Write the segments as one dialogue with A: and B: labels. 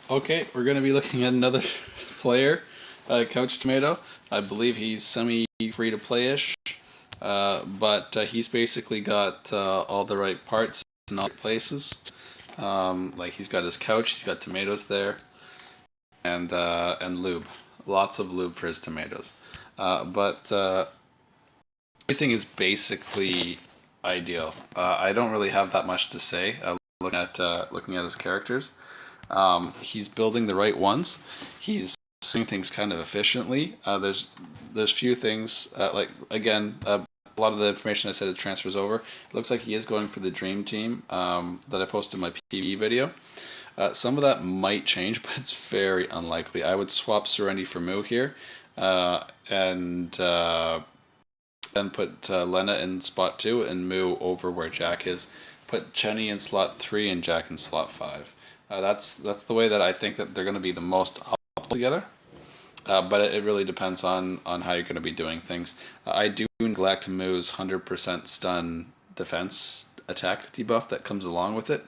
A: Okay, we're going to be looking at another player, CouchTomato. I believe he's semi-free to play-ish, but he's basically got all the right parts in all the places. Like he's got his couch, he's got tomatoes there, and lube, lots of lube for his tomatoes. But everything is basically ideal. I don't really have that much to say. Looking at his characters. He's building the right ones. He's doing things kind of efficiently. There's few things like again a lot of the information I said it transfers over. It looks like he is going for the dream team that I posted in my PvE video. Some of that might change, but it's very unlikely. I would swap Serenity for Moo here, and then put Lena in spot 2 and Moo over where Jack is. Put Chenny in slot 3 and Jack in slot 5. That's the way that I think that they're going to be the most optimal together. But it really depends on how you're going to be doing things. I do neglect Moo's 100% stun defense attack debuff that comes along with it,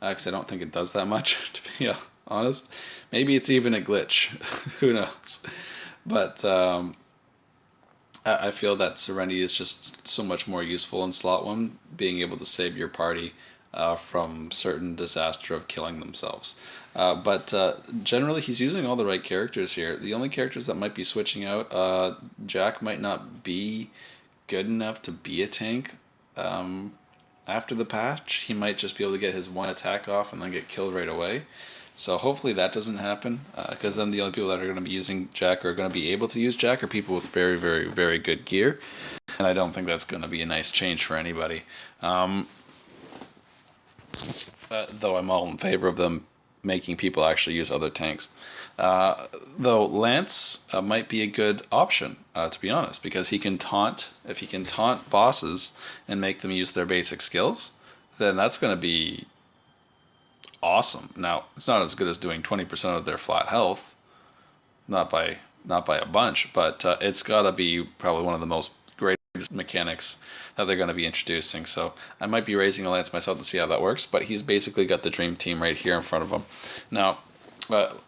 A: because I don't think it does that much, to be honest. Maybe it's even a glitch. Who knows? But I feel that Serenity is just so much more useful in slot 1, being able to save your party from certain disaster of killing themselves. But generally, he's using all the right characters here. The only characters that might be switching out, Jack might not be good enough to be a tank. After the patch, he might just be able to get his one attack off and then get killed right away. So hopefully that doesn't happen, because then the only people that are going to be using Jack or are going to be able to use Jack are people with very, very, very good gear, and I don't think that's going to be a nice change for anybody. Though I'm all in favor of them making people actually use other tanks. Though Lance might be a good option, to be honest, because he can taunt. If he can taunt bosses and make them use their basic skills, then that's going to be awesome. Now, it's not as good as doing 20% of their flat health, not by a bunch, but it's got to be probably one of the most greatest mechanics that they're going to be introducing. So I might be raising a lance myself to see how that works, but he's basically got the dream team right here in front of him. Now,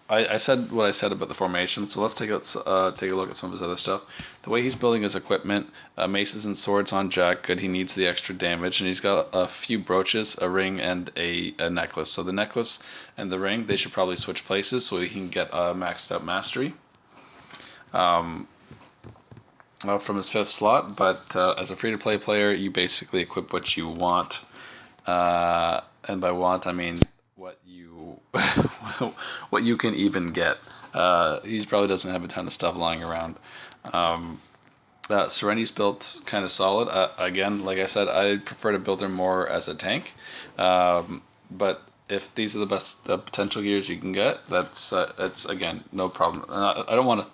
A: I said what I said about the formation, so let's take a look at some of his other stuff. The way he's building his equipment, maces and swords on Jack, good, he needs the extra damage, and he's got a few brooches, a ring, and a necklace. So the necklace and the ring, they should probably switch places so he can get maxed out mastery from his 5th slot, but as a free-to-play player, you basically equip what you want, and by want, I mean what you what you can even get. He probably doesn't have a ton of stuff lying around. Serenity's built kind of solid. Again, like I said, I prefer to build her more as a tank, but if these are the best potential gears you can get, that's again no problem. I don't want to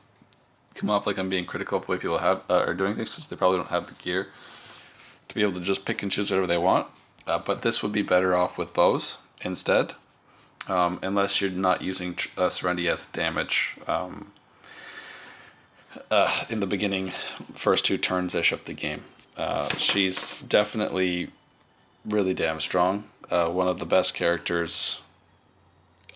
A: come off like I'm being critical of the way people are doing things, because they probably don't have the gear to be able to just pick and choose whatever they want. But this would be better off with bows instead, unless you're not using Serenity as damage in the beginning, first 2 turns-ish of the game. She's definitely really damn strong. One of the best characters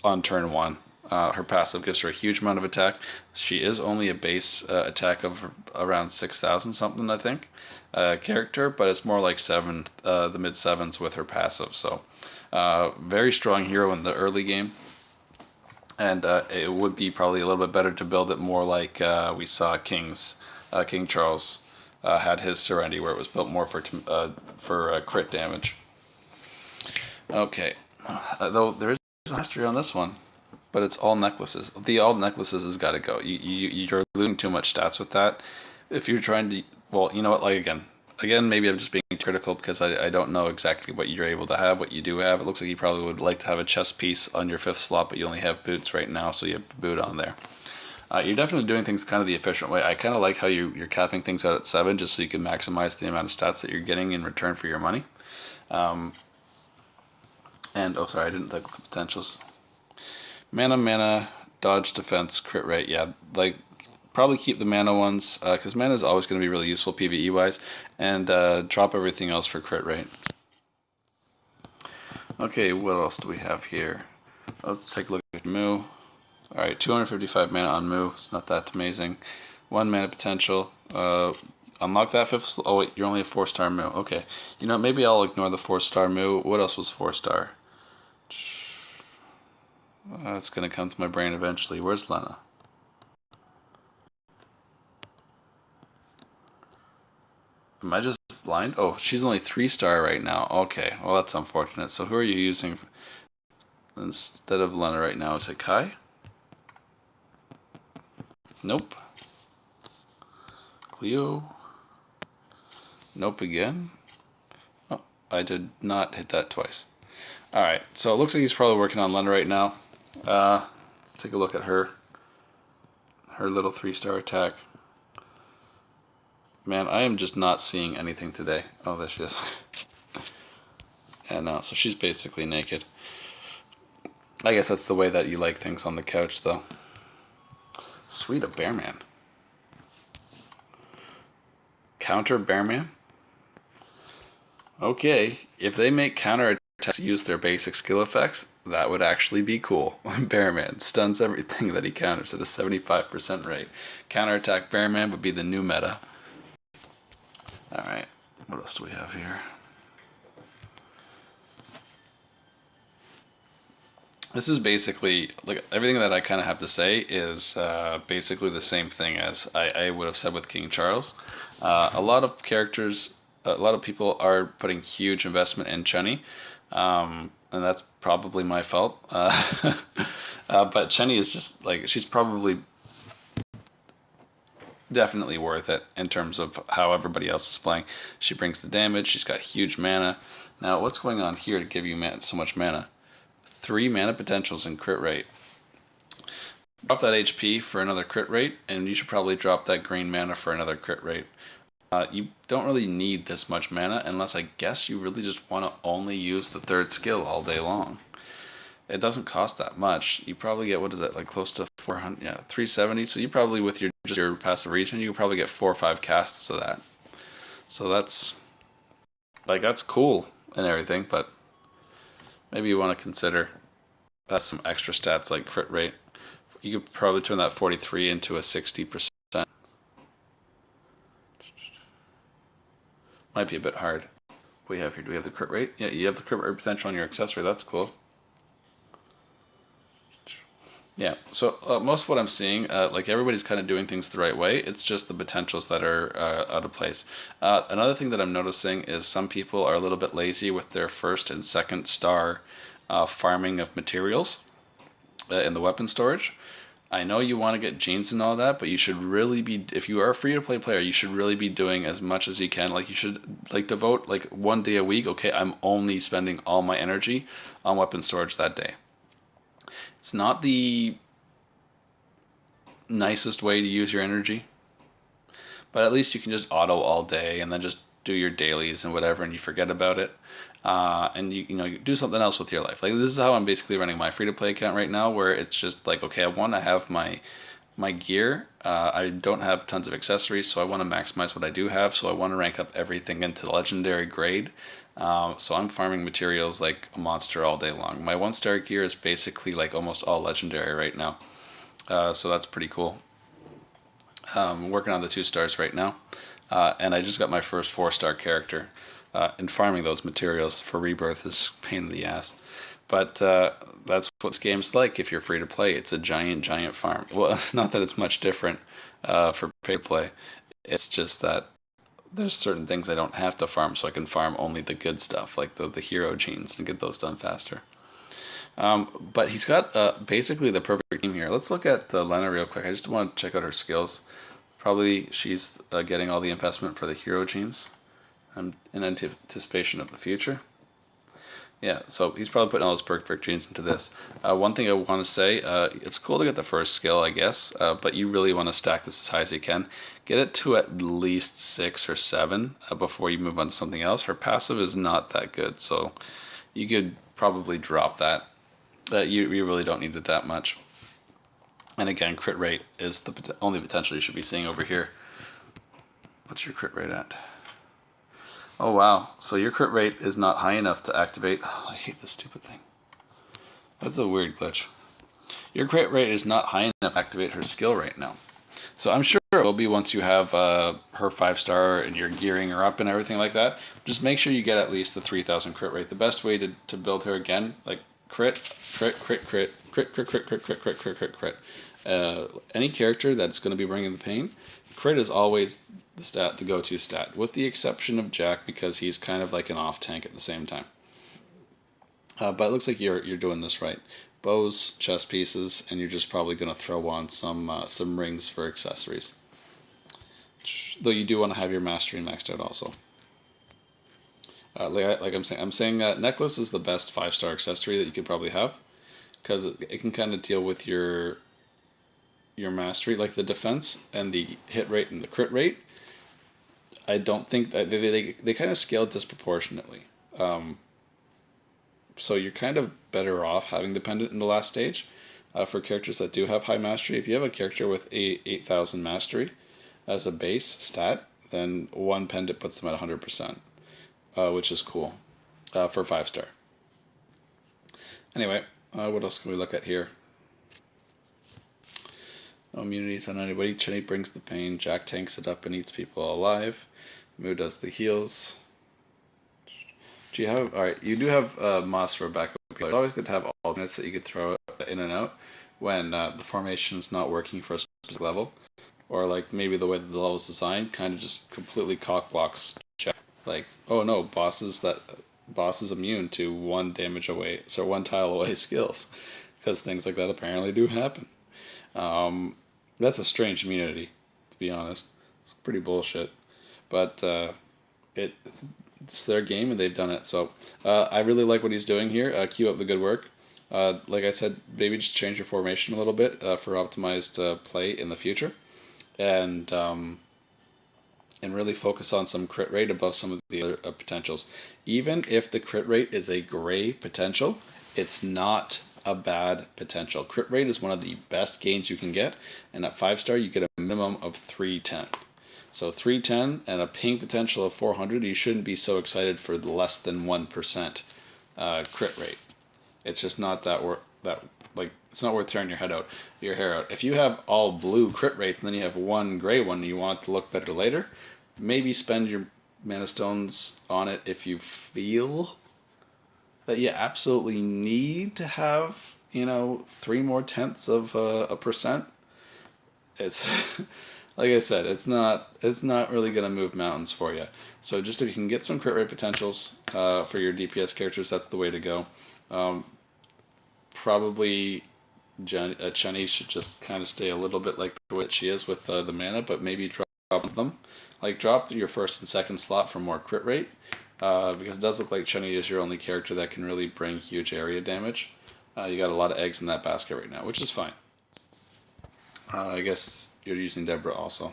A: on turn 1. Her passive gives her a huge amount of attack. She is only a base attack of around 6,000 something, I think, character, but it's more like the mid 7s with her passive. So very strong hero in the early game, and it would be probably a little bit better to build it more like we saw King Charles had his Serenity, where it was built more for crit damage. Okay, though there is mastery on this one, but it's all necklaces. The all necklaces has got to go. You're losing too much stats with that. If you're trying to, well, you know what? Like again, maybe I'm just being critical because I don't know exactly what you're able to have, what you do have. It looks like you probably would like to have a chest piece on your 5th slot, but you only have boots right now, so you have boot on there. You're definitely doing things kind of the efficient way. I kind of like how you're capping things out at 7, just so you can maximize the amount of stats that you're getting in return for your money. And oh, sorry, I didn't look at the potentials. Mana, dodge, defense, crit rate. Yeah, like probably keep the mana ones, because mana is always going to be really useful PvE wise, and drop everything else for crit rate. Okay, what else do we have here? Let's take a look at Moo. Alright, 255 mana on Moo. It's not that amazing. 1 mana potential. Unlock that 5th. Oh, wait, you're only a 4-star Moo. Okay. You know, maybe I'll ignore the 4-star Moo. What else was 4-star? It's going to come to my brain eventually. Where's Lena? Am I just blind? Oh, she's only 3-star right now. Okay, well, that's unfortunate. So who are you using instead of Lena right now? Is it Kai? Nope. Cleo? Nope again. Oh, I did not hit that twice. Alright, so it looks like he's probably working on Lena right now. Let's take a look at her. Her little 3-star attack. Man, I am just not seeing anything today. Oh, there she is. Yeah, no, so she's basically naked. I guess that's the way that you like things on the couch, though. Sweet, a Bearman. Counter Bearman? Okay, if they make counter attacks use their basic skill effects, that would actually be cool. Bearman stuns everything that he counters at a 75% rate. Counterattack Bearman would be the new meta. Alright, what else do we have here? This is basically, like, everything that I kind of have to say is basically the same thing as I would have said with King Charles. A lot of characters, a lot of people are putting huge investment in Chenny, and that's probably my fault. But Chenny is just, like, she's probably definitely worth it in terms of how everybody else is playing. She brings the damage, she's got huge mana. Now, what's going on here to give you so much mana? 3 mana potentials and crit rate. Drop that HP for another crit rate, and you should probably drop that green mana for another crit rate. You don't really need this much mana unless I guess you really just want to only use the 3rd skill all day long. It doesn't cost that much. You probably get, what is it, like close to 400, yeah, 370. So you probably, with your just your passive region, you could probably get 4 or 5 casts of that. So that's, like, that's cool and everything, but maybe you want to consider some extra stats like crit rate. You could probably turn that 43 into a 60%. Might be a bit hard. What do we have here? Do we have the crit rate? Yeah, you have the crit rate potential on your accessory. That's cool. Yeah, so most of what I'm seeing, like everybody's kind of doing things the right way. It's just the potentials that are out of place. Another thing that I'm noticing is some people are a little bit lazy with their 1st and 2nd star farming of materials in the weapon storage. I know you want to get genes and all that, but you should really be, if you are a free-to-play player, you should really be doing as much as you can. Like, you should, like, devote, like, 1 day a week. Okay, I'm only spending all my energy on weapon storage that day. It's not the nicest way to use your energy, but at least you can just auto all day and then just do your dailies and whatever, and you forget about it. And you do something else with your life. Like, this is how I'm basically running my free to play account right now, where it's just like, okay, I want to have my gear. I don't have tons of accessories, so I want to maximize what I do have. So I want to rank up everything into the legendary grade. So I'm farming materials like a monster all day long. My 1-star gear is basically like almost all legendary right now. So that's pretty cool. I'm working on the 2 stars right now. And I just got my first 4-star character. And farming those materials for rebirth is a pain in the ass. But that's what this game's like if you're free to play. It's a giant, giant farm. Well, not that it's much different for pay to play. It's just that there's certain things I don't have to farm, so I can farm only the good stuff, like the hero genes, and get those done faster. But he's got basically the perfect team here. Let's look at Lena real quick. I just want to check out her skills. Probably she's getting all the investment for the hero genes in anticipation of the future. Yeah, so he's probably putting all his perfect genes into this. One thing I want to say, it's cool to get the first skill, I guess, but you really want to stack this as high as you can. Get it to at least 6 or 7 before you move on to something else. Her passive is not that good, so you could probably drop that. You really don't need it that much. And again, crit rate is the only potential you should be seeing over here. What's your crit rate at? Oh wow, so your crit rate is not high enough to activate. Oh, I hate this stupid thing. That's a weird glitch. Your crit rate is not high enough to activate her skill right now. So I'm sure it will be once you have her 5-star and you're gearing her up and everything like that. Just make sure you get at least the 3,000 crit rate. The best way to build her again, like crit, crit, crit, crit, crit, crit, crit, crit, crit, crit, crit, crit, crit. Any character that's going to be bringing the pain, crit is always the go-to stat, with the exception of Jack because he's kind of like an off tank at the same time. But it looks like you're doing this right. Bows, chess pieces, and you're just probably going to throw on some rings for accessories. Though you do want to have your mastery maxed out also. Like I'm saying necklace is the best 5-star accessory that you could probably have because it can kind of deal with your mastery, like the defense and the hit rate and the crit rate. I don't think that they kind of scale disproportionately. So you're kind of better off having the pendant in the last stage for characters that do have high mastery. If you have a character with 8,000 mastery as a base stat, then one pendant puts them at 100%, which is cool for 5-star. Anyway, what else can we look at here? No immunities on anybody. Chinny brings the pain. Jack tanks it up and eats people alive. Moo does the heals. Do you have... Alright, you do have Moss for a backup. It's always good to have alternates that you could throw in and out when the formation's not working for a specific level. Or like maybe the way that the level's designed kind of just completely cockblocks Jack. Like, oh no, boss is immune to 1 damage away, so 1 tile away skills. Because things like that apparently do happen. That's a strange immunity, to be honest. It's pretty bullshit. But it's their game and they've done it. So I really like what he's doing here. Keep up the good work. Like I said, maybe just change your formation a little bit for optimized play in the future. And really focus on some crit rate above some of the other potentials. Even if the crit rate is a gray potential, it's not a bad potential. Crit rate is one of the best gains you can get, and at 5-star you get a minimum of 310. So 310 and a ping potential of 400, you shouldn't be so excited for the less than 1% crit rate. It's just not it's not worth tearing your hair out. If you have all blue crit rates and then you have 1 gray one and you want it to look better later, maybe spend your mana stones on it if you feel that you absolutely need to have 3 more tenths of a percent. It's like I said, it's not really gonna move mountains for you. So just if you can get some crit rate potentials for your DPS characters, that's the way to go. Probably Chenny should just kind of stay a little bit like the way that she is with the mana, but maybe drop them. Like drop your 1st and 2nd slot for more crit rate, because it does look like Chenny is your only character that can really bring huge area damage. You got a lot of eggs in that basket right now, which is fine. I guess you're using Deborah also.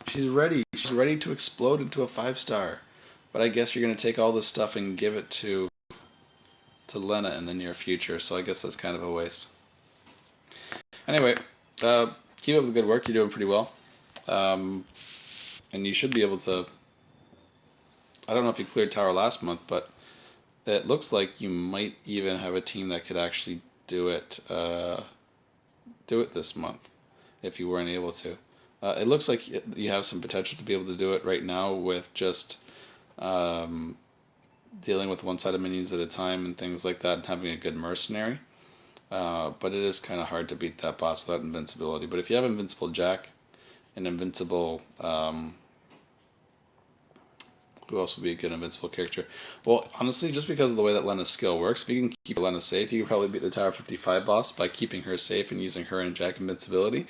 A: She's ready. She's ready to explode into a 5-star. But I guess you're going to take all this stuff and give it to Lena in the near future, so I guess that's kind of a waste. Anyway, keep up the good work. You're doing pretty well. And you should be able to... I don't know if you cleared tower last month, but it looks like you might even have a team that could actually do it this month if you weren't able to. It looks like you have some potential to be able to do it right now with just dealing with one-sided minions at a time and things like that and having a good mercenary. But it is kind of hard to beat that boss without invincibility. But if you have Invincible Jack and Invincible... who else would be a good invincible character? Well, honestly, just because of the way that Lena's skill works, if you can keep Lena safe, you can probably beat the Tower 55 boss by keeping her safe and using her and Jack invincibility,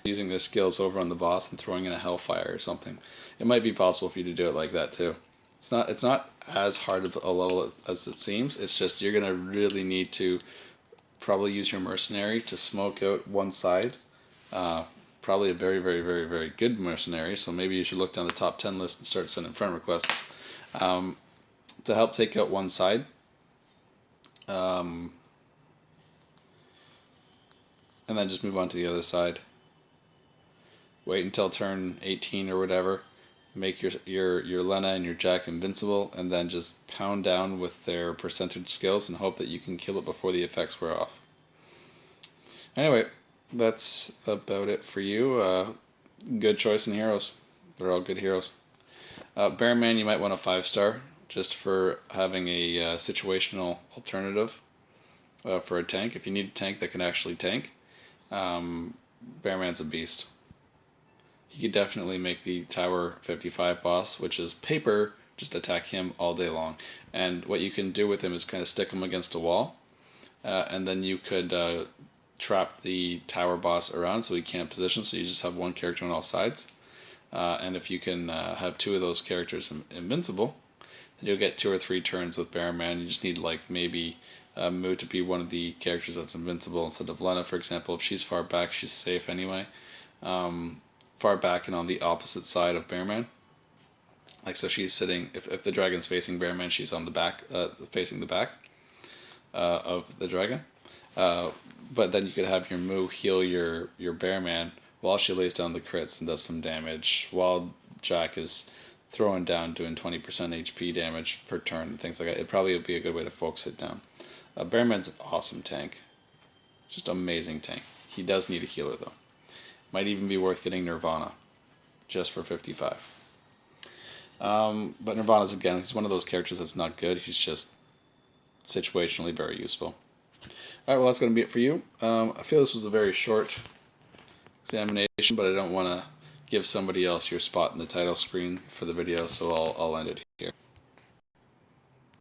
A: using their skills over on the boss and throwing in a Hellfire or something. It might be possible for you to do it like that too. It's not as hard of a level as it seems. It's just you're gonna really need to probably use your mercenary to smoke out one side. Probably a very, very, very, very good mercenary, so maybe you should look down the top 10 list and start sending friend requests to help take out one side. And then just move on to the other side. Wait until turn 18 or whatever. Make your Lena and your Jack invincible, and then just pound down with their percentage skills and hope that you can kill it before the effects wear off. Anyway, that's about it for you. Good choice in heroes. They're all good heroes. Bearman, you might want a 5-star just for having a situational alternative for a tank. If you need a tank that can actually tank, Bearman's a beast. You could definitely make the Tower 55 boss, which is paper, just attack him all day long. And what you can do with him is kind of stick him against a wall, and then you could trap the tower boss around so he can't position, so you just have one character on all sides. And if you can have 2 of those characters invincible, then you'll get 2 or 3 turns with Bearman. You just need like maybe Moo to be one of the characters that's invincible instead of Lena, for example. If she's far back, she's safe anyway. Far back and on the opposite side of Bearman. Like, so she's sitting, if the dragon's facing Bearman, she's on the back, facing the back of the dragon. But then you could have your Moo heal your Bearman while she lays down the crits and does some damage, while Jack is throwing down, doing 20% HP damage per turn and things like that. It probably would be a good way to focus it down. Bearman's an awesome tank. Just amazing tank. He does need a healer, though. Might even be worth getting Nirvana, just for 55. But Nirvana's, again, he's one of those characters that's not good. He's just situationally very useful. Alright, well, that's going to be it for you. I feel this was a very short examination, but I don't want to give somebody else your spot in the title screen for the video, so I'll end it here.